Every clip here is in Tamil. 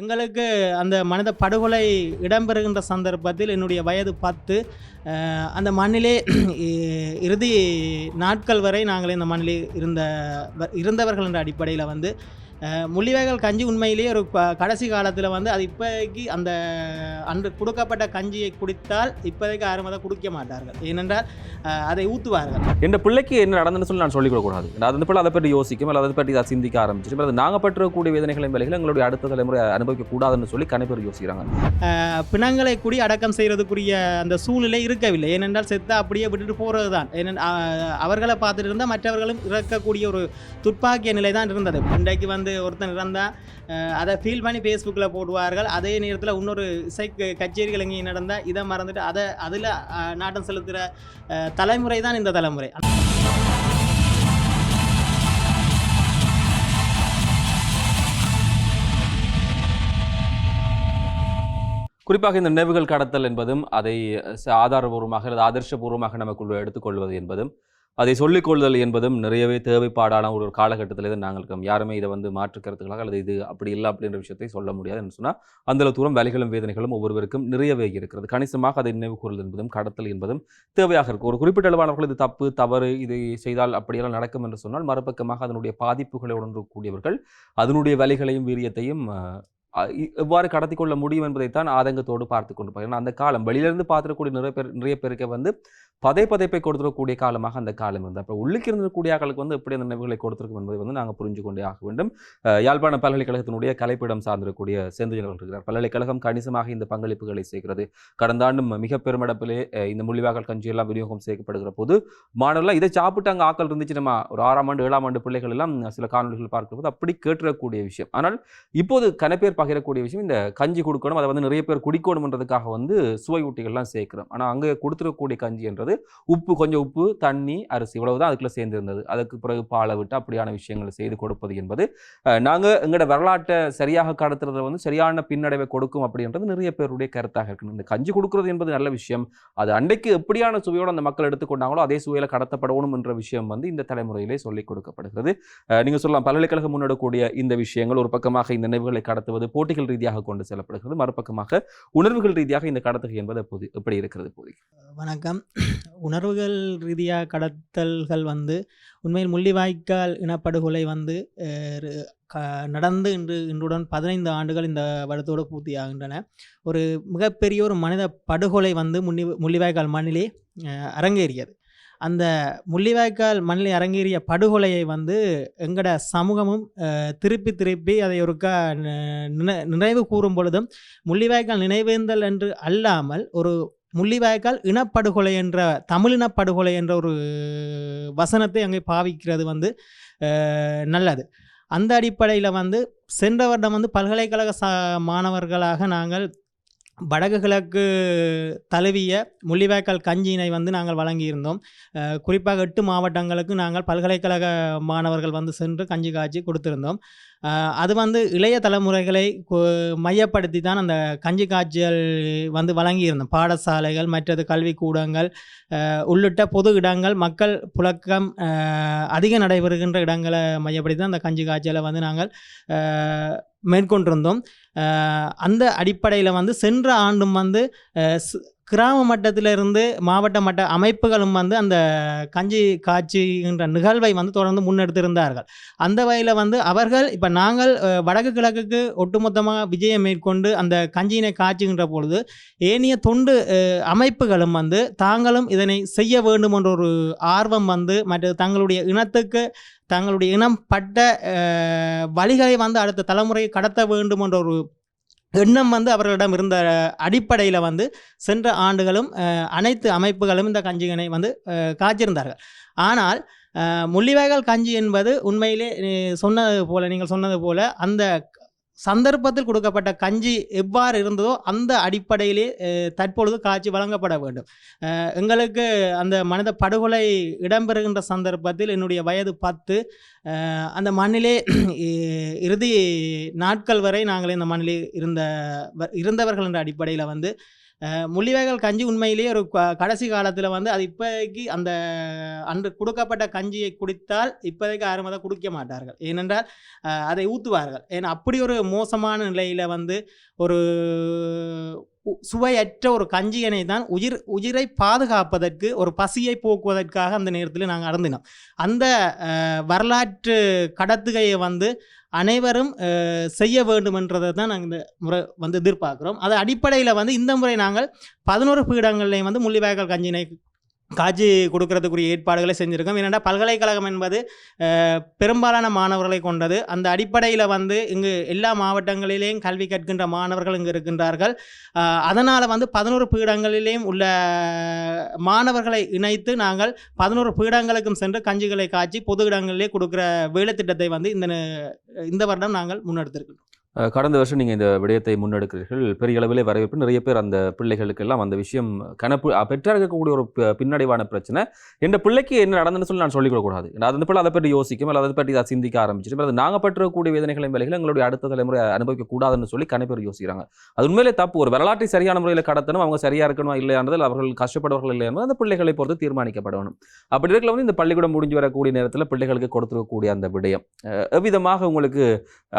எங்களுக்கு அந்த மனித படுகொலை இடம்பெறுகின்ற சந்தர்ப்பத்தில் என்னுடைய வயது 10. அந்த மண்ணிலே இறுதி நாட்கள் வரை நாங்கள் இந்த மண்ணிலே இருந்தவர்கள் என்ற அடிப்படையில் வந்து முள்ளிவாய்க்கால் கஞ்சி உண்மையிலேயே ஒரு கடைசி காலத்தில் வந்து அது இப்போதைக்கு அந்த அன்று கொடுக்கப்பட்ட கஞ்சியை குடித்தால் இப்போதைக்கு யாரும் அதை குடிக்க மாட்டார்கள். ஏனென்றால் அதை ஊற்றுவார்கள். என் பிள்ளைக்கு என்ன நடந்துன்னு சொல்லி நான் சொல்லிக் கொடுக்கூடாது. அந்த பிள்ளை அதை பற்றி யோசிக்கும், அல்லது அதை பற்றி அதை சிந்திக்க ஆரம்பிச்சிடும். அது நாங்கள் பற்றக்கூடிய வேதனைகளின் வேலைகளை எங்களுடைய அடுத்த தலைமுறை அனுபவிக்கக்கூடாதுன்னு சொல்லி கணப்பேர் யோசிக்கிறாங்க. பிணங்களை கூடி அடக்கம் செய்கிறதுக்குரிய அந்த சூழ்நிலை இருக்கவில்லை. ஏனென்றால் செத்தா அப்படியே விட்டுட்டு போகிறது தான். அவர்களை பார்த்துட்டு இருந்தால் மற்றவர்களும் இறக்கக்கூடிய ஒரு துப்பாக்கிய நிலை தான் இருந்தது. இன்றைக்கு வந்து ஒருத்தன் இறந்தால் அதை ஃபீல் பண்ணி ஃபேஸ்புக்கில் போடுவார்கள். அதே நேரத்தில் இன்னொரு இசை கச்சேரிகள் எங்கேயும் நடந்தால் இதை மறந்துட்டு அதில் நாட்டம் செலுத்துகிற தலைமுறை தான் இந்த தலைமுறை. குறிப்பாக இந்த நினைவுகள் கடத்தல் என்பதும் அதை ஆதாரபூர்வமாக அல்லது ஆதர்ஷபூர்வமாக நமக்குள்ள எடுத்துக்கொள்வது என்பதும் அதை சொல்லிக்கொள்ளுதல் என்பதும் நிறையவே தேவைப்பாடான ஒரு காலகட்டத்தில் தான் நாங்கள் இருக்கோம். யாருமே இதை வந்து மாற்றுக்கிறதுக்காக அல்லது இது அப்படி இல்லை அப்படின்ற விஷயத்தை சொல்ல முடியாதுன்னு சொன்னால் அந்த தூரம் வேலைகளும் வேதனைகளும் ஒவ்வொருவருக்கும் நிறையவே இருக்கிறது. கணிசமாக அதை நினைவு கூறுதல் என்பதும் கடத்தல் என்பதும் தேவையாக இருக்கும். ஒரு குறிப்பிட்ட அளவானவர்கள் இது தப்பு தவறு இதை செய்தால் அப்படியெல்லாம் நடக்கும் என்று சொன்னால் மறுபக்கமாக அதனுடைய பாதிப்புகளை உணரக்கூடியவர்கள் அதனுடைய வேலைகளையும் வீரியத்தையும் எவ்வாறு கடத்தி கொள்ள முடியும் என்பதைத்தான் ஆதங்கத்தோடு பார்த்து கொண்டு ஏன்னா அந்த காலம் வெளியிலிருந்து பார்த்துக்கூடிய நிறைய பேருக்கு வந்து பதைப்பை கொடுத்துடக்கூடிய காலமாக அந்த காலம் இருந்தது. அப்போ உள்ளுக்கு இருந்தக்கூடிய ஆக்களுக்கு வந்து எப்படி அந்த நினைவுகளை கொடுத்துருக்கும் என்பதை வந்து நாங்கள் புரிஞ்சு கொண்டே ஆக வேண்டும். யாழ்ப்பாண பல்கலைக்கழகத்தினுடைய கலைப்பிடம் சார்ந்திருக்கக்கூடிய செந்துஜனர்கள் இருக்கிறார். பல்கலைக்கழகம் கணிசமாக இந்த பங்களிப்புகளை செய்கிறது. கடந்த ஆண்டும் மிக பெருமடப்பிலே இந்த முள்ளிவாய்க்கால் கஞ்சி எல்லாம் விநியோகம் செய்யப்படுகிற போது மாணவர்கள் இதை சாப்பிட்டு அங்கே ஆக்கள் இருந்துச்சு நம்ம ஒரு 6ஆம் ஆண்டு 7ஆம் ஆண்டு பிள்ளைகள் எல்லாம் சில காணொலிகள் பார்க்கிற போது அப்படி கேட்டுறக்கூடிய விஷயம். ஆனால் இப்போது கனப்பேர் பகிரக்கூடிய விஷயம் இந்த கஞ்சி கொடுக்கணும், அதை வந்து நிறைய பேர் குடிக்கணும்ன்றதுக்காக வந்து சுவை ஊட்டிகள்லாம் சேர்க்கிறோம். ஆனால் அங்கே கொடுத்துருக்கக்கூடிய கஞ்சி என்றது உப்பு, கொஞ்சம் உப்பு, தண்ணி, அரிசி இவ்வளவுதான் அதுக்குள்ள சேர்ந்திருந்தது. அதுக்கு பிறகு பாலை விட்டு அப்படியான விஷயங்களை செய்து கொடுப்பது என்பது நாங்கள் எங்களோட வரலாற்றை சரியாக கடத்துறதுல வந்து சரியான பின்னடைவை கொடுக்கும் அப்படின்றது நிறைய பேருடைய கருத்தாக இருக்கணும். இந்த கஞ்சி கொடுக்கறது என்பது நல்ல விஷயம். அது அன்றைக்கு எப்படியான சுவையோடு அந்த மக்கள் எடுத்துக்கொண்டாங்களோ அதே சுவையில கடத்தப்படணும் என்ற விஷயம் வந்து இந்த தலைமுறையிலே சொல்லிக் கொடுக்கப்படுகிறது. நீங்க சொல்லலாம் பல்கலைக்கழகம் முன்னெடுக்கக்கூடிய இந்த விஷயங்கள் ஒரு பக்கமாக இந்த நினைவுகளை கடத்துவது போட்டிகள் ரீதியாக கொண்டு செல்லப்படுகிறது, மறுபக்கமாக உணர்வுகள் ரீதியாக இந்த கடத்துகை என்பது எப்படி இருக்கிறது? வணக்கம். உணர்வுகள் ரீதியாக கடத்தல்கள் வந்து உண்மையில் முள்ளிவாய்க்கால் இனப்படுகொலை வந்து நடந்து இன்றுடன் 15 ஆண்டுகள் இந்த வருடத்தோடு பூர்த்தியாகின்றன. ஒரு மிகப்பெரிய ஒரு மனித படுகொலை வந்து முள்ளிவாய்க்கால் மண்ணிலே அரங்கேறியது. அந்த முள்ளிவாய்க்கால் மண்ணில் அரங்கேறிய படுகொலையை வந்து எங்களோட சமூகமும் திருப்பி அதை ஒருக்கா நினைவு கூறும் பொழுதும் முள்ளிவாய்க்கால் நினைவேந்தல் என்று அல்லாமல் ஒரு முள்ளிவாய்க்கால் இனப்படுகொலை என்ற தமிழினப்படுகொலை என்ற ஒரு வசனத்தை அங்கே பாவிக்கிறது வந்து நல்லது. அந்த அடிப்படையில் வந்து சென்ற வருடம் வந்து பல்கலைக்கழக மாணவர்களாக நாங்கள் வடக்கு கிழக்கு தழுவிய முள்ளிவாய்க்கால் கஞ்சியினை வந்து நாங்கள் வழங்கியிருந்தோம். குறிப்பாக 8 மாவட்டங்களுக்கு நாங்கள் பல்கலைக்கழக மாணவர்கள் வந்து சென்று கஞ்சி காய்ச்சி கொடுத்திருந்தோம். அது வந்து இளைய தலைமுறைகளை மையப்படுத்தி தான் அந்த கஞ்சி காய்ச்சல் வந்து வழங்கியிருந்தோம். பாடசாலைகள், மற்றது கல்விக்கூடங்கள் உள்ளிட்ட பொது இடங்கள், மக்கள் புழக்கம் அதிக நடைபெறுகின்ற இடங்களை மையப்படுத்தி தான் அந்த கஞ்சி காய்ச்சலை வந்து நாங்கள் மேற்கொண்டிருந்தோம். அந்த அடிப்படையில் வந்து சென்ற ஆண்டும் வந்து கிராம மட்டத்திலிருந்து மாவட்ட மட்ட அமைப்புகளும் வந்து அந்த கஞ்சி காய்ச்சிகின்ற நிகழ்வை வந்து தொடர்ந்து முன்னெடுத்திருந்தார்கள். அந்த வகையில் வந்து அவர்கள் இப்போ நாங்கள் வடக்கு கிழக்குக்கு ஒட்டுமொத்தமாக விஜயம் மேற்கொண்டு அந்த கஞ்சியினை காய்ச்சுகின்ற பொழுது ஏனைய தொண்டு அமைப்புகளும் வந்து தாங்களும் இதனை செய்ய வேண்டும் என்ற ஒரு ஆர்வம் வந்து மற்ற தங்களுடைய இனத்துக்கு தங்களுடைய இனம் பட்ட வழிகளை வந்து அடுத்த தலைமுறையை கடத்த வேண்டும் என்ற ஒரு எண்ணம் வந்து அவர்களிடம் இருந்த அடிப்படையில் வந்து சென்ற ஆண்டுகளும் அனைத்து அமைப்புகளும் இந்த கஞ்சியினை வந்து காய்ச்சிருந்தார்கள். ஆனால் முள்ளிவாய்க்கால் கஞ்சி என்பது உண்மையிலே நீங்கள் சொன்னது போல அந்த சந்தர்ப்பத்தில் கொடுக்கப்பட்ட கஞ்சி எவ்வாறு இருந்ததோ அந்த அடிப்படையிலே தற்பொழுது காட்சி வழங்கப்பட வேண்டும். எங்களுக்கு அந்த மனித படுகொலை இடம்பெறுகின்ற சந்தர்ப்பத்தில் என்னுடைய வயது 10. அந்த மண்ணிலே இறுதி நாட்கள் வரை நாங்கள் இந்த மண்ணிலே இருந்தவர்கள் என்ற அடிப்படையில் வந்து முள்ளிவாய்க்கால் கஞ்சி உண்மையிலேயே ஒரு கடைசி காலத்தில் வந்து அது இப்போதைக்கு அந்த அன்று கொடுக்கப்பட்ட கஞ்சியை குடித்தால் இப்போதைக்கு யாரும் அதை குடிக்க மாட்டார்கள். ஏனென்றால் அதை ஊற்றுவார்கள். ஏன்னா அப்படி ஒரு மோசமான நிலையில் வந்து ஒரு சுவையற்ற ஒரு கஞ்சியனை தான் உயிரை பாதுகாப்பதற்கு, ஒரு பசியை போக்குவதற்காக அந்த நேரத்தில் நாங்கள் அருந்தினோம். அந்த வரலாற்று கடத்துகையை வந்து அனைவரும் செய்ய வேண்டும் என்றதை தான் நாங்கள் இந்த முறை வந்து எதிர்பார்க்குறோம். அது அடிப்படையில் வந்து இந்த முறை நாங்கள் 11 பீடங்கள்லையும் வந்து முள்ளிவாய்க்கால் கஞ்சினை காட்சி கொடுக்கறதுக்குரிய ஏற்பாடுகளை செஞ்சுருக்கோம். ஏன்னா பல்கலைக்கழகம் என்பது பெரும்பாலான மாணவர்களை கொண்டது. அந்த அடிப்படையில் வந்து இங்கு எல்லா மாவட்டங்களிலேயும் கல்வி கற்கின்ற மாணவர்கள் இங்கு இருக்கின்றார்கள். அதனால் வந்து 11 பீடங்களிலேயும் உள்ள மாணவர்களை இணைத்து நாங்கள் 11 பீடங்களுக்கும் சென்று கஞ்சிகளை காய்ச்சி பொது இடங்களிலே கொடுக்குற வேலை திட்டத்தை வந்து இந்த வருடம் நாங்கள் முன்னெடுத்திருக்கிறோம். கடந்த வருஷம் நீங்கள் இந்த விடயத்தை முன்னெடுக்கிறீர்கள். பெரிய அளவிலே வரவேற்பு. நிறைய பேர் அந்த பிள்ளைகளுக்கெல்லாம் அந்த விஷயம் பெற்றாக இருக்கக்கூடிய ஒரு பின்னடைவான பிரச்சனை. என் பிள்ளைக்கு என்ன நடந்ததுன்னு சொல்லி நான் சொல்லிக் கொடுக்கூடாது. அந்த பிள்ளை அதை பற்றி யோசிக்கும், அல்லது அதை பற்றி அதை சிந்திக்க ஆரம்பிச்சிட்டு அது நாங்கள் பெற்றக்கூடிய வேதனைகளின் வேலைகளை எங்களுடைய அடுத்த தலைமுறை அனுபவிக்க கூடாதுன்னு சொல்லி கணை பேர் யோசிக்கிறாங்க. அது உண்மையிலே தப்பு. ஒரு வரலாற்றை சரியான முறையில் கடத்தணும், அவங்க சரியாக இருக்கணும் இல்லையானதில் அவர்கள் கஷ்டப்படுவர்கள் இல்லை என்பது அந்த பிள்ளைகளை பொறுத்து தீர்மானிக்கப்படணும். அப்படி இருக்கல வந்து இந்த பள்ளிக்கூடம் முடிஞ்சு வரக்கூடிய நேரத்தில் பிள்ளைகளுக்கு கொடுத்துருக்கக்கூடிய அந்த விடயம் எவ்விதமாக உங்களுக்கு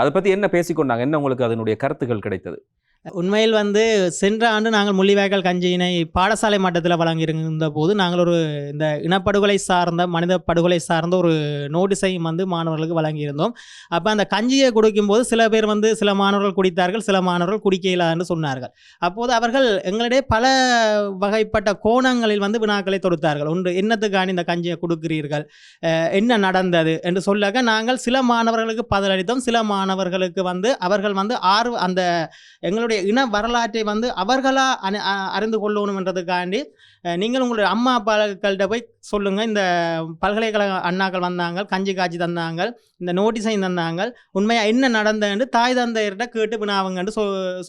அதை பற்றி என்ன பேசிக்கொண்டாங்க, என்ன உங்களுக்கு அதனுடைய கருத்துக்கள் கிடைத்தது? உண்மையில் வந்து சென்ற ஆண்டு நாங்கள் முள்ளிவாய்க்கால் கஞ்சியினை பாடசாலை மட்டத்தில் வழங்கியிருந்த போது நாங்கள் ஒரு இந்த இனப்படுகொலை சார்ந்த மனித படுகொலை சார்ந்த ஒரு நோட்டீஸையும் வந்து மாணவர்களுக்கு வழங்கியிருந்தோம். அப்போ அந்த கஞ்சியை குடிக்கும்போது சில பேர் வந்து சில மாணவர்கள் குடித்தார்கள், சில மாணவர்கள் குடிக்கலான்னு சொன்னார்கள். அப்போது அவர்கள் எங்களிடையே பல வகைப்பட்ட கோணங்களில் வந்து வினாக்களை தொடுத்தார்கள். ஒன்று, என்னத்துக்கான இந்த கஞ்சியை கொடுக்கிறீர்கள், என்ன நடந்தது என்று சொல்லாக நாங்கள் சில மாணவர்களுக்கு பதிலளித்தோம். சில மாணவர்களுக்கு வந்து அவர்கள் வந்து அந்த எங்களுடைய இன வரலாற்றை வந்து அவர்களா அறிந்து கொள்ளணும் என்றதுக்காண்டி நீங்கள் உங்களுடைய அம்மா அப்பாக்கள்கிட்ட போய் சொல்லுங்கள், இந்த பல்கலைக்கழக அண்ணாக்கள் வந்தாங்க, கஞ்சி காய்ச்சி தந்தாங்க, இந்த நோட்டீஸையும் தந்தாங்க, உண்மையாக என்ன நடந்ததுன்னு தாய் தந்தையர்கிட்ட கேட்டு வினாவுங்கன்னு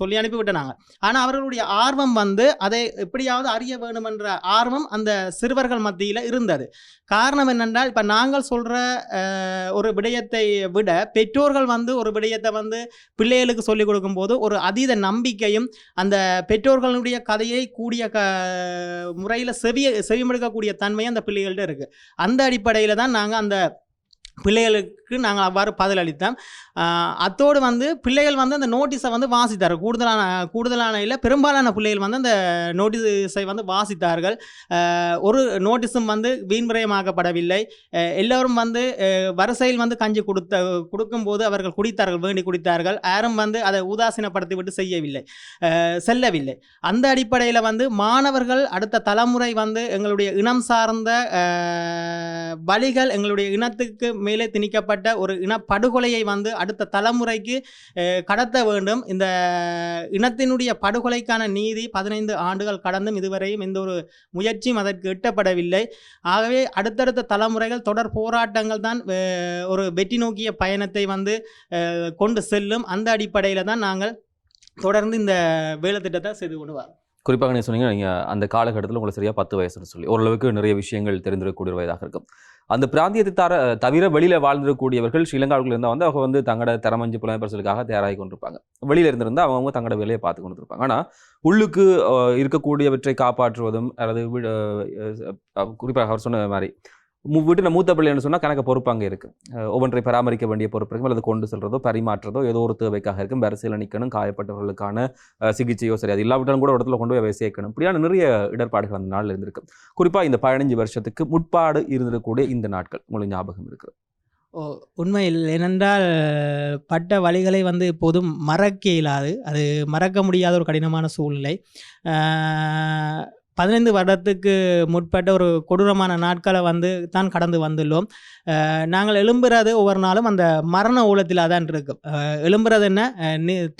சொல்லி அனுப்பிவிட்டாங்க. ஆனால் அவர்களுடைய ஆர்வம் வந்து அதை எப்படியாவது அறிய வேணும் என்ற ஆர்வம் அந்த சிறுவர்கள் மத்தியில் இருந்தது. காரணம் என்னென்றால் இப்போ நாங்கள் சொல்கிற ஒரு விடயத்தை விட பெற்றோர்கள் வந்து ஒரு விடயத்தை வந்து பிள்ளைகளுக்கு சொல்லிக் கொடுக்கும்போது ஒரு அதீத நம்பிக்கையும் அந்த பெற்றோர்களுடைய கதையை கூடிய முறையில் செவிமடுக்கக்கூடிய தன்மை அந்த பிள்ளைகள்கிட்ட இருக்குது. அந்த அடிப்படையில் தான் நாங்கள் அந்த பிள்ளைகளுக்கு நாங்கள் அவ்வாறு பதிலளித்தோம். அத்தோடு வந்து பிள்ளைகள் வந்து அந்த நோட்டீஸை வந்து வாசித்தார்கள். கூடுதலான இல்லை, பெரும்பாலான பிள்ளைகள் வந்து அந்த நோட்டீஸை வந்து வாசித்தார்கள். ஒரு நோட்டீஸும் வந்து வீண்விரயமாக்கப்படவில்லை. எல்லோரும் வந்து வரிசையில் வந்து கஞ்சி கொடுக்கும்போது அவர்கள் குடித்தார்கள், வேண்டி குடித்தார்கள். யாரும் வந்து அதை உதாசீனப்படுத்தி விட்டு செல்லவில்லை. அந்த அடிப்படையில் வந்து மாணவர்கள் அடுத்த தலைமுறை வந்து எங்களுடைய இனம் சார்ந்த வழிகள், எங்களுடைய இனத்துக்கு மேலே திணிக்கப்பட்ட ஒரு இனப்படுகொலையை வந்து அடுத்த தலைமுறைக்கு கடத்த வேண்டும். இந்த இனத்தினுடைய படுகொலைக்கான நீதி 15 ஆண்டுகள் கடந்தும் இதுவரையும் எந்த ஒரு முயற்சியும் அதற்கு எட்டப்படவில்லை. ஆகவே அடுத்தடுத்த தலைமுறைகள் தொடர் போராட்டங்கள் தான் ஒரு வெற்றி நோக்கிய பயணத்தை வந்து கொண்டு செல்லும். அந்த அடிப்படையில் தான் நாங்கள் தொடர்ந்து இந்த வேலை திட்டத்தை செய்து கொண்டு வரோம். குறிப்பாக நீங்கள் சொன்னீங்க, நீங்கள் அந்த காலகட்டத்தில் உங்களுக்கு சரியாக 10 வயசுன்னு சொல்லி ஓரளவுக்கு நிறைய விஷயங்கள் தெரிந்திருக்கக்கூடிய வயதாக இருக்கும். அந்த பிராந்தியத்தை தவிர வெளியில் வாழ்ந்திருக்கக்கூடியவர்கள் ஸ்ரீலங்காவுக்குள்ள இருந்தால் வந்து அவங்க வந்து தங்களோட திறமஞ்சு புலம்பெயர்ச்சலுக்காக தயாராகி கொண்டிருப்பாங்க. வெளியில் இருந்திருந்தால் அவங்க தங்களோட வேலையை பார்த்து கொண்டு இருப்பாங்க. ஆனால் உள்ளுக்கு இருக்கக்கூடியவற்றை காப்பாற்றுவதும், அதாவது குறிப்பாக அவர் சொன்ன மாதிரி வீட்டில் மூத்த பிள்ளைன்னு சொன்னால் கணக்கு பொறுப்பு அங்கே இருக்குது. ஒவ்வொன்றை பராமரிக்க வேண்டிய பொறுப்பு இருக்கும், அல்லது கொண்டு செல்றதோ பரிமாற்றதோ ஏதோ ஒரு தேவைக்காக இருக்கும். வரிசையில் நிற்கணும், காயப்பட்டவர்களுக்கான சிகிச்சையோ சரி அது இல்லாவிட்டாலும் கூட இடத்துல கொண்டு போய் சேர்க்கணும். இப்படியான நிறைய இடர்பாடுகள் அந்த நாளில் இருந்திருக்கு. குறிப்பாக இந்த 15 வருஷத்துக்கு முற்பாடு இருந்திருக்கக்கூடிய இந்த நாட்கள் உங்களுக்கு ஞாபகம் இருக்குது? உண்மையில் ஏனென்றால் பட்ட வழிகளை வந்து எப்போதும் மறக்க இயலாது. அது மறக்க முடியாத ஒரு கடினமான சூழ்நிலை. 15 வருடத்துக்கு முற்பட்ட ஒரு கொடூரமான நாட்களை வந்து தான் கடந்து வந்துள்ளோம். நாங்கள் எழும்புறது ஒவ்வொரு நாளும் அந்த மரண ஊழத்தில் தான் இருக்கும். எழும்புறது என்ன,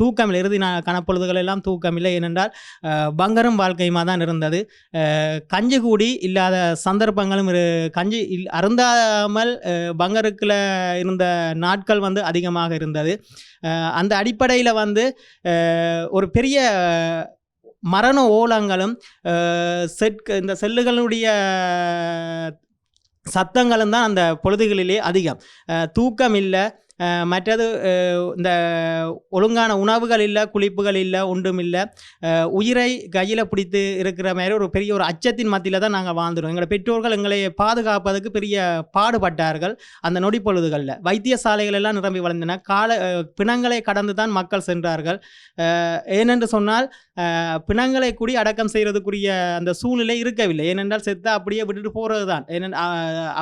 தூக்கம் இறுதி கணப்பொழுதுகள் எல்லாம் தூக்கம் இல்லை. ஏனென்றால் பங்கரும் வாழ்க்கையுமா தான் இருந்தது. கஞ்சி கூடி இல்லாத சந்தர்ப்பங்களும் கஞ்சி அருந்தாமல் பங்கருக்குள்ள இருந்த நாட்கள் வந்து அதிகமாக இருந்தது. அந்த அடிப்படையில் வந்து ஒரு பெரிய மரண ஓலங்களும் இந்த செல்லுகளுடைய சத்தங்களும் தான் அந்த பொழுதுகளிலே அதிகம். தூக்கம் இல்லை, மற்றது இந்த ஒழுங்கான உணவுகள் இல்லை, குளிப்புகள் இல்லை, ஒன்றும் இல்லை. உயிரை கையில் பிடித்து இருக்கிற மாதிரி ஒரு பெரிய ஒரு அச்சத்தின் மத்தியில் தான் நாங்கள் வாழ்ந்துடும். எங்களோட பெற்றோர்கள் எங்களை பாதுகாப்பதற்கு பெரிய பாடுபட்டார்கள். அந்த நொடி பொழுதுகளில் வைத்தியசாலைகள் எல்லாம் நிரம்பி வளர்ந்தன. பிணங்களை கடந்து தான் மக்கள் சென்றார்கள். ஏனென்று சொன்னால் பிணங்களை கூடி அடக்கம் செய்கிறதுக்குரிய அந்த சூழ்நிலை இருக்கவில்லை. ஏனென்றால் செத்த அப்படியே விட்டுட்டு போகிறது தான்.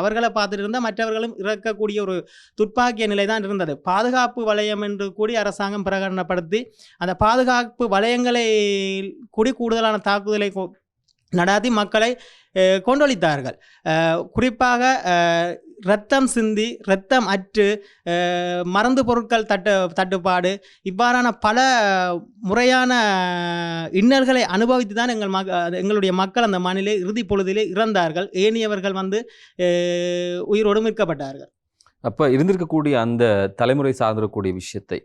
அவர்களை பார்த்துட்டு இருந்தால் மற்றவர்களும் இறக்கக்கூடிய ஒரு துப்பாக்கிய நிலை தான் இருந்தது. பாதுகாப்பு வலயம் என்று கூடி அரசாங்கம் பிரகடனப்படுத்தி அந்த பாதுகாப்பு வலயங்களை கூடி கூடுதலான தாக்குதலை நடாத்தி மக்களை கொண்டொழித்தார்கள். குறிப்பாக இரத்தம் சிந்தி, இரத்தம் அற்று, மருந்து பொருட்கள் தட்டுப்பாடு, இவ்வாறான பல முறையான இன்னல்களை அனுபவித்து தான் எங்களுடைய மக்கள் அந்த மண்ணிலே இறுதி பொழுதிலே இறந்தார்கள். ஏனையவர்கள் உயிரோடு மீட்கப்பட்டார்கள். அப்போ இருந்திருக்கக்கூடிய அந்த தலைமுறை சார்ந்திருக்கக்கூடிய விஷயத்தை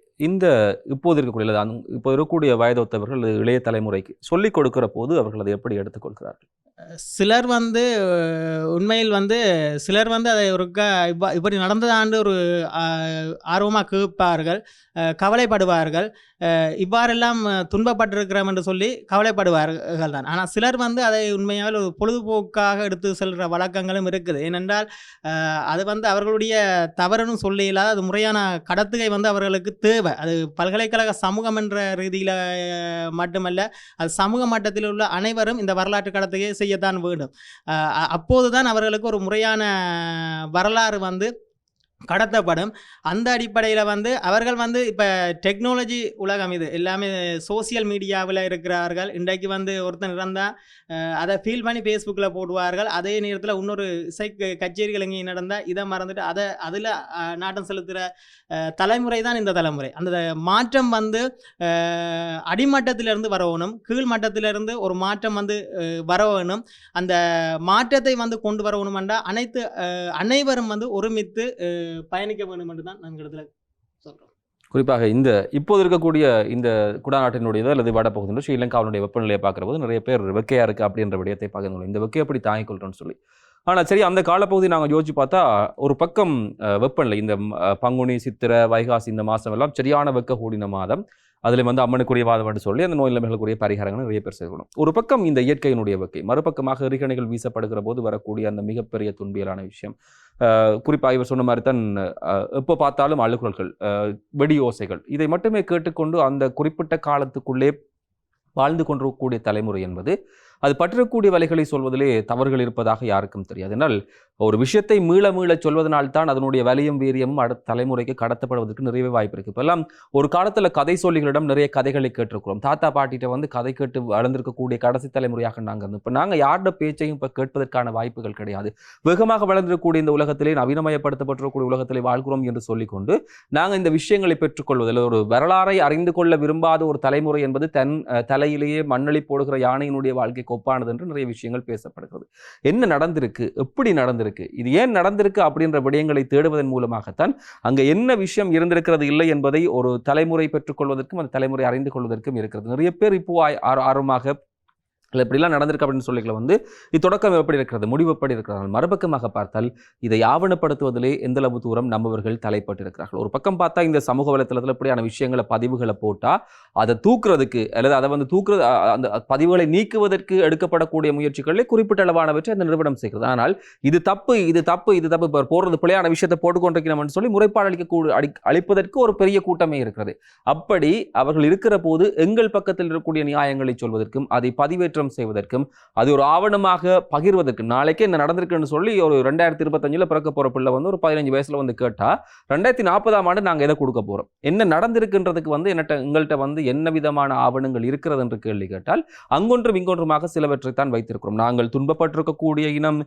இப்போது இருக்கக்கூடிய இப்போ இருக்கக்கூடிய வயதொத்தவர்கள் இளைய தலைமுறைக்கு சொல்லிக் கொடுக்கிற போது அவர்கள் அதை எப்படி எடுத்துக்கொள்கிறார்கள்? சிலர் உண்மையில் சிலர் அதை இப்படி நடந்ததாண்டு ஒரு ஆர்வமாக கேட்பார்கள், கவலைப்படுவார்கள். இவ்வாறெல்லாம் துன்பப்பட்டிருக்கிறோம் என்று சொல்லி கவலைப்படுவார்கள் தான். ஆனால் சிலர் அதை உண்மையாக ஒரு பொழுதுபோக்காக எடுத்து செல்கிற வழக்கங்களும் இருக்குது. ஏனென்றால் அது அவர்களுடைய தவறுன்னு சொல்ல இல்லாத அது முறையான கடத்துகை அவர்களுக்கு தேவை. அது பல்கலைக்கழக சமூகம் என்ற ரீதியில் மட்டுமல்ல, அது சமூக மட்டத்தில் உள்ள அனைவரும் இந்த வரலாற்று கடத்துகையை செய்யத்தான் வேண்டும். அப்போதுதான் அவர்களுக்கு ஒரு முறையான வரலாறு கடத்தப்படும். அந்த அடிப்படையில் அவர்கள் இப்போ டெக்னாலஜி உலகம், இது எல்லாமே சோசியல் மீடியாவில் இருக்கிறார்கள். இன்றைக்கு ஒருத்தன் இருந்தால் அதை ஃபீல் பண்ணி ஃபேஸ்புக்கில் போடுவார்கள். அதே நேரத்தில் இன்னொரு இசை கச்சேரிகள் எங்கேயும் நடந்தால் இதை மறந்துட்டு அதில் நாட்டம் செலுத்துகிற தலைமுறை தான் இந்த தலைமுறை. அந்த மாற்றம் அடிமட்டத்திலிருந்து வரணும், கீழ் மட்டத்திலிருந்து ஒரு மாற்றம் வரணும். அந்த மாற்றத்தை கொண்டு வரணும் என்றால் அனைவரும் ஒருமித்து பயணிக்க வேண்டும் என்று தான் நாங்கள் இடத்துல சொல்கிறோம். குறிப்பாக இப்போது இருக்கக்கூடிய இந்த குடாநாட்டினுடைய அல்லது வடப்பகுதியில் ஸ்ரீலங்காவுடைய வெப்பநிலையை பார்க்குற போது நிறைய பேர் வெக்கையா இருக்குது அப்படின்ற விடயத்தை பார்க்கணும். இந்த வெக்கையை எப்படி தாங்கிக் கொள்கிறோன்னு சொல்லி. ஆனால் சரி, அந்த காலப்பகுதி நாங்கள் யோசிச்சு பார்த்தா ஒரு பக்கம் வெப்பநிலை இந்த பங்குனி, சித்திரை, வைகாசி இந்த மாதம் எல்லாம் சரியான வெக்க கூடின மாதம். அதில் அம்மனுக்குரிய வாதம் சொல்லி அந்த நோய் நிலைமைகளுக்குரிய பரிகாரங்கள் நிறைய பேர் செய்யணும். ஒரு பக்கம் இந்த இயற்கையினுடைய வகை, மறுபக்கமாக எரிகணைகள் வீசப்படுகிற போது வரக்கூடிய அந்த மிகப்பெரிய துன்பியலான விஷயம். குறிப்பாக இவர் சொன்ன மாதிரி தான் எப்போ பார்த்தாலும் அழுகுறல்கள், வெடி ஓசைகள், இதை மட்டுமே கேட்டுக்கொண்டு அந்த குறிப்பிட்ட காலத்துக்குள்ளே வாழ்ந்து கொண்டிருக்கக்கூடிய தலைமுறை என்பது அது பற்றக்கூடிய வலைகளை சொல்வதிலே தவறுகள் இருப்பதாக யாருக்கும் தெரியாது. என்னால் ஒரு விஷயத்தை மீள சொல்வதனால்தான் அதனுடைய வலியும் வீரியமும் அடுத்த தலைமுறைக்கு கடத்தப்படுவதற்கு நிறைய வாய்ப்பு இருக்குது. இப்பெல்லாம் ஒரு காலத்தில் கதை சொல்லிகளிடம் நிறைய கதைகளை கேட்டிருக்கிறோம். தாத்தா பாட்டிகிட்ட கதை கேட்டு வளர்ந்திருக்கக்கூடிய கடைசி தலைமுறையாக நாங்கள் இப்போ நாங்கள் யாரோட பேச்சையும் இப்போ கேட்பதற்கான வாய்ப்புகள் கிடையாது. வேகமாக வளர்ந்திருக்கக்கூடிய இந்த உலகத்திலே, நவீனமயப்படுத்தப்பட்டிருக்கக்கூடிய உலகத்திலே வாழ்கிறோம் என்று சொல்லிக்கொண்டு நாங்கள் இந்த விஷயங்களை பெற்றுக்கொள்வதில் ஒரு வரலாறை அறிந்து கொள்ள விரும்பாத ஒரு தலைமுறை என்பது தன் தலையிலேயே மண்ணளி போடுகிற யானையினுடைய வாழ்க்கை ஒப்பானது என்று நிறைய விஷயங்கள் பேசப்படுகிறது. என்ன நடந்திருக்கு, எப்படி நடந்திருக்கு, இது ஏன் நடந்திருக்கு அப்படின்ற விடயங்களை தேடுவதன் மூலமாகத்தான் அங்கே என்ன விஷயம் இருந்திருக்கிறது இல்லை என்பதை ஒரு தலைமுறை பெற்றுக்கொள்வதற்கும் அந்த தலைமுறை அறிந்து கொள்வதற்கும் இருக்கிறது. நிறைய பேர் இப்போ ஆர்வமாக இல்லை இப்படிலாம் நடந்திருக்கு அப்படின்னு சொல்லிக்கல இது தொடக்கம் எப்படி இருக்கிறது, முடிவு எப்படி இருக்கிறார்கள். மறுபக்கமாக பார்த்தால் இதை ஆவணப்படுத்துவதிலே எந்தளவு தூரம் நம்மவர்கள் தலைப்பட்டு இருக்கிறார்கள். ஒரு பக்கம் பார்த்தா இந்த சமூக வலைத்தளத்தில் இப்படியான விஷயங்களை பதிவுகளை போட்டால் அதை தூக்குறதுக்கு அல்லது அதை தூக்குறது அந்த பதிவுகளை நீக்குவதற்கு எடுக்கப்படக்கூடிய முயற்சிகளிலே குறிப்பிட்ட அளவானவற்றை அந்த நிறுவனம் செய்கிறது. ஆனால் இது தப்பு போடுறது பிழையான விஷயத்தை போட்டுக்கொண்டிருக்கிறோம்னு சொல்லி முறைப்பாடு அளிப்பதற்கு ஒரு பெரிய கூட்டமே இருக்கிறது. அப்படி அவர்கள் இருக்கிற போது எங்கள் பக்கத்தில் இருக்கக்கூடிய நியாயங்களை சொல்வதற்கும் அதை பதிவேற்ற செய்வதற்கும் அது ஒரு ஆவணமாக பகிர்வதற்கு நாளைக்கு என்ன நடந்திருக்குன்னு சொல்லி ஒரு 2025 பிறக்க போற பிள்ளை ஒரு 15 வயசுல கேட்டா 2040ஆம் ஆண்டு நாங்க எதை கொடுக்க போறோம், என்ன நடந்திருக்குன்றதுக்கு எங்கள்கிட்ட என்ன விதமான ஆவணங்கள் இருக்கிறது என்று கேள்வி கேட்டால் அங்கொன்றும் இங்கொன்றுமாக சிலவற்றை தான் வைத்திருக்கிறோம். நாங்கள் துன்பப்பட்டிருக்கக்கூடிய இனம்,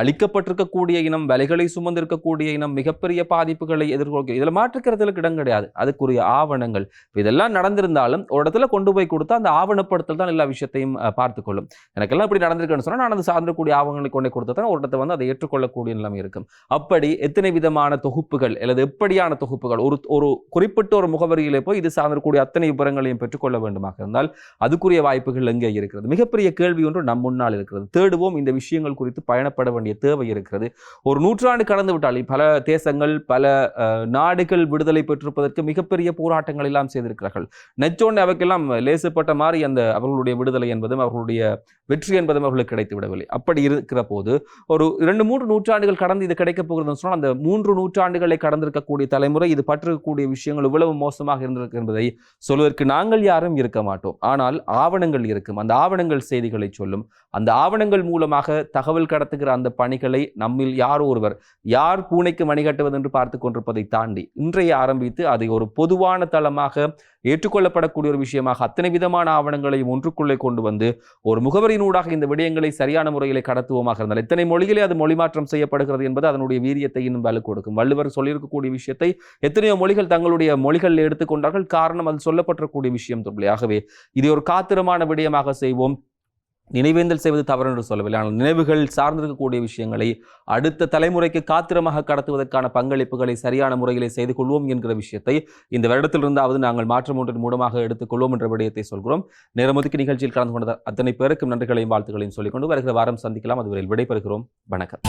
அழிக்கப்பட்டிருக்கக்கூடிய இனம், வலைகளை சுமந்திருக்கக்கூடிய இனம், மிகப்பெரிய பாதிப்புகளை எதிர்கொள்கிறது. இதுல மாற்றுக்கிறதுக்கு இடம் கிடையாது. அதுக்குரிய ஆவணங்கள் இதெல்லாம் நடந்திருந்தாலும் ஒரு இடத்துல கொண்டு போய் கொடுத்தா அந்த ஆவணப்படுத்தல் தான் எல்லா விஷயத்தையும் பார்த்து பார்த்துக்கொள்ளும். எனக்கெல்லாம் இப்படி நடந்திருக்குன்னு சொன்னால் நான் அது சார்ந்தக்கூடிய ஆவணங்களை கொண்டே கொடுத்தா ஒரு இடத்தை வந்து அதை ஏற்றுக்கொள்ளக்கூடிய நிலைமை இருக்கும். அப்படி எத்தனை விதமான தொகுப்புகள் அல்லது எப்படியான தொகுப்புகள் ஒரு குறிப்பிட்ட ஒரு முகவரியிலே போய் இது சார்ந்தக்கூடிய அத்தனை விவரங்களையும் பெற்றுக்கொள்ள வேண்டுமாக இருந்தால் அதுக்குரிய வாய்ப்புகள் எங்கே இருக்கிறது? மிகப்பெரிய கேள்வி ஒன்று நம் முன்னால் இருக்கிறது. தேடுவோம், இந்த விஷயங்கள் குறித்து பயணப்பட வேண்டிய தேவை இருக்கிறது. ஒரு நூற்றாண்டு கடந்து விட்டால் பல தேசங்கள் பல நாடுகள் விடுதலை பெற்றிருப்பதற்கு மிகப்பெரிய போராட்டங்கள் எல்லாம் செய்திருக்கிறார்கள். நெச்சோன்னு அவைக்கெல்லாம் லேசப்பட்ட மாதிரி அந்த அவர்களுடைய விடுதலை என்பதும் அவர்களுடைய வெற்றி என்பதும் அவர்களுக்கு கிடைத்து விடவில்லை. அப்படி இருக்கிற போது ஒரு 2-3 நூற்றாண்டுகள் கடந்து இது கிடைக்கப் போகிறதுன்னு சொன்னால் அந்த 3 நூற்றாண்டுகளை கடந்திருக்கக்கூடிய தலைமுறை இது பற்றிருக்கக்கூடிய விஷயங்கள் இவ்வளவு மோசமாக இருந்திருக்கு என்பதை சொல்வதற்கு நாங்கள் யாரும் இருக்க மாட்டோம். ஆனால் ஆவணங்கள் இருக்கும். அந்த ஆவணங்கள் செய்திகளை சொல்லும். அந்த ஆவணங்கள் மூலமாக தகவல் கடத்துகிற அந்த பணிகளை நம்மில் யாரோ ஒருவர் யார் பூனைக்கு மணி கட்டுவது என்று பார்த்து கொண்டிருப்பதை தாண்டி இன்றைய ஆரம்பித்து அதை ஒரு பொதுவான தளமாக ஏற்றுக்கொள்ளப்படக்கூடிய ஒரு விஷயமாக அத்தனை விதமான ஆவணங்களை ஒன்றுக்குள்ளே கொண்டு வந்து ஒரு முகவரியினூடாக இந்த விடயங்களை சரியான முறையிலே கடத்துவோமாக இருந்தால் எத்தனை மொழிகளே அது மொழிமாற்றம் செய்யப்படுகிறது என்பது அதனுடைய வீரியத்தை இன்னும் வலு கொடுக்கும். வள்ளுவர் சொல்லியிருக்கக்கூடிய விஷயத்தை எத்தனையோ மொழிகள் தங்களுடைய மொழிகளில் எடுத்துக்கொண்டார்கள். காரணம் அது சொல்லப்பட்டிருக்கக்கூடிய விஷயம் தொழிலே. ஆகவே இதை ஒரு காத்திரமான விடயமாக செய்வோம். நினைவேந்தல் செய்வது தவறு என்று சொல்லவில்லை. ஆனால் நினைவுகள் சார்ந்திருக்கக்கூடிய விஷயங்களை அடுத்த தலைமுறைக்கு காத்திரமாக கடத்துவதற்கான பங்களிப்புகளை சரியான முறையிலே செய்து கொள்வோம் என்கிற விஷயத்தை இந்த வருடத்திலிருந்தாவது நாங்கள் மாற்றம் ஒன்றின் மூலமாக எடுத்துக்கொள்வோம் என்ற விடயத்தை சொல்கிறோம். நேரமுதுக்கு நிகழ்ச்சியில் கலந்து கொண்ட அத்தனை பேருக்கும் நன்றிகளையும் வாழ்த்துக்களையும் சொல்லிக்கொண்டு வருகிற வாரம் சந்திக்கலாம். அதுவரை விடைபெறுகிறோம். வணக்கம்.